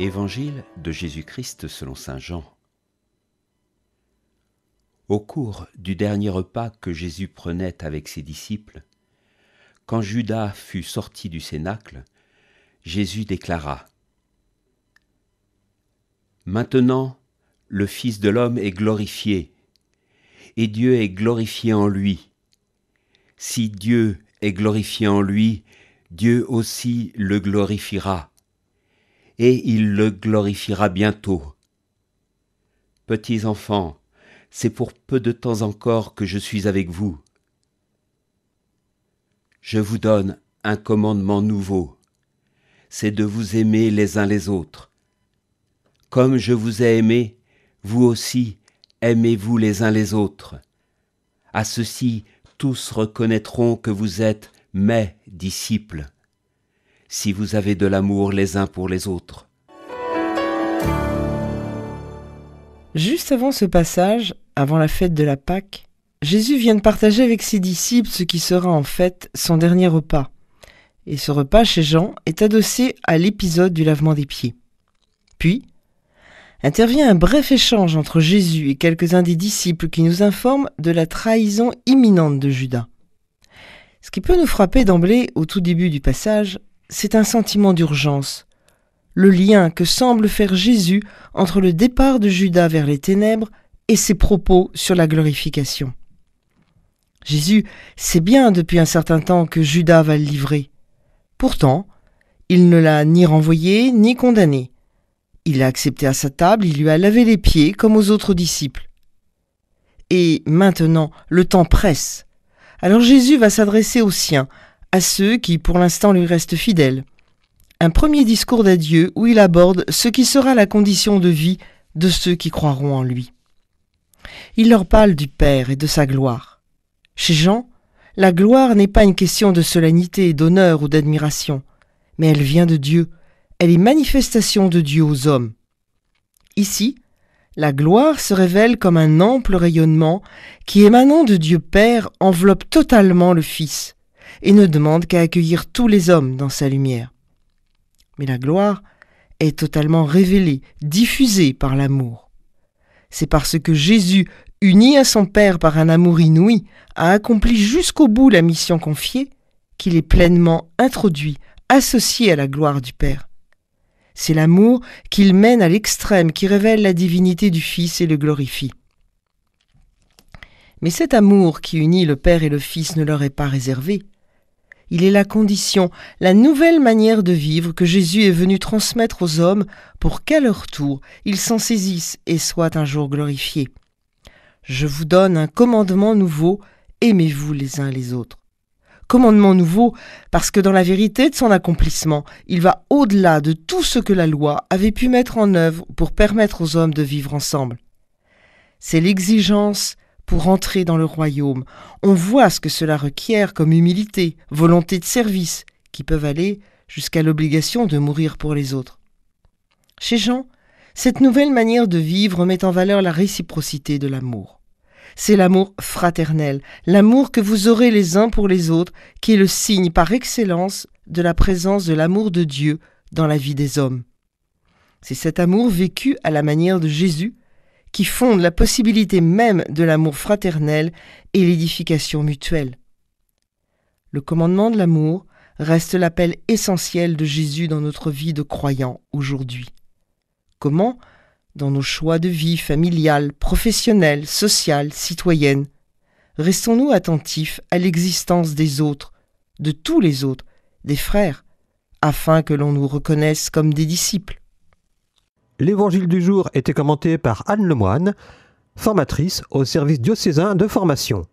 Évangile de Jésus-Christ selon saint Jean. Au cours du dernier repas que Jésus prenait avec ses disciples, quand Judas fut sorti du cénacle, Jésus déclara : « Maintenant, le Fils de l'homme est glorifié, et Dieu est glorifié en lui. Si Dieu est glorifié en lui, Dieu aussi le glorifiera, et il le glorifiera bientôt. Petits enfants, c'est pour peu de temps encore que je suis avec vous. Je vous donne un commandement nouveau, c'est de vous aimer les uns les autres. Comme je vous ai aimé, vous aussi aimez-vous les uns les autres. À ceci, tous reconnaîtront que vous êtes mes disciples, si vous avez de l'amour les uns pour les autres. » Juste avant ce passage, avant la fête de la Pâque, Jésus vient de partager avec ses disciples ce qui sera en fait son dernier repas. Et ce repas chez Jean est adossé à l'épisode du lavement des pieds. Puis, intervient un bref échange entre Jésus et quelques-uns des disciples qui nous informent de la trahison imminente de Judas. Ce qui peut nous frapper d'emblée au tout début du passage, c'est un sentiment d'urgence, le lien que semble faire Jésus entre le départ de Judas vers les ténèbres et ses propos sur la glorification. Jésus sait bien depuis un certain temps que Judas va le livrer. Pourtant, il ne l'a ni renvoyé ni condamné. Il l'a accepté à sa table, il lui a lavé les pieds comme aux autres disciples. Et maintenant, le temps presse. Alors Jésus va s'adresser aux siens, à ceux qui pour l'instant lui restent fidèles. Un premier discours d'adieu où il aborde ce qui sera la condition de vie de ceux qui croiront en lui. Il leur parle du Père et de sa gloire. Chez Jean, la gloire n'est pas une question de solennité, d'honneur ou d'admiration, mais elle vient de Dieu. Elle est manifestation de Dieu aux hommes. Ici, la gloire se révèle comme un ample rayonnement qui, émanant de Dieu Père, enveloppe totalement le Fils et ne demande qu'à accueillir tous les hommes dans sa lumière. Mais la gloire est totalement révélée, diffusée par l'amour. C'est parce que Jésus, uni à son Père par un amour inouï, a accompli jusqu'au bout la mission confiée, qu'il est pleinement introduit, associé à la gloire du Père. C'est l'amour qu'il mène à l'extrême, qui révèle la divinité du Fils et le glorifie. Mais cet amour qui unit le Père et le Fils ne leur est pas réservé. Il est la condition, la nouvelle manière de vivre que Jésus est venu transmettre aux hommes pour qu'à leur tour, ils s'en saisissent et soient un jour glorifiés. Je vous donne un commandement nouveau, aimez-vous les uns les autres. Commandement nouveau parce que dans la vérité de son accomplissement, il va au-delà de tout ce que la loi avait pu mettre en œuvre pour permettre aux hommes de vivre ensemble. C'est l'exigence pour entrer dans le royaume. On voit ce que cela requiert comme humilité, volonté de service, qui peuvent aller jusqu'à l'obligation de mourir pour les autres. Chez Jean, cette nouvelle manière de vivre met en valeur la réciprocité de l'amour. C'est l'amour fraternel, l'amour que vous aurez les uns pour les autres, qui est le signe par excellence de la présence de l'amour de Dieu dans la vie des hommes. C'est cet amour vécu à la manière de Jésus qui fonde la possibilité même de l'amour fraternel et l'édification mutuelle. Le commandement de l'amour reste l'appel essentiel de Jésus dans notre vie de croyants aujourd'hui. Comment ? Dans nos choix de vie familiale, professionnelle, sociale, citoyenne, restons-nous attentifs à l'existence des autres, de tous les autres, des frères, afin que l'on nous reconnaisse comme des disciples. L'évangile du jour était commenté par Anne Lemoine, formatrice au service diocésain de formation.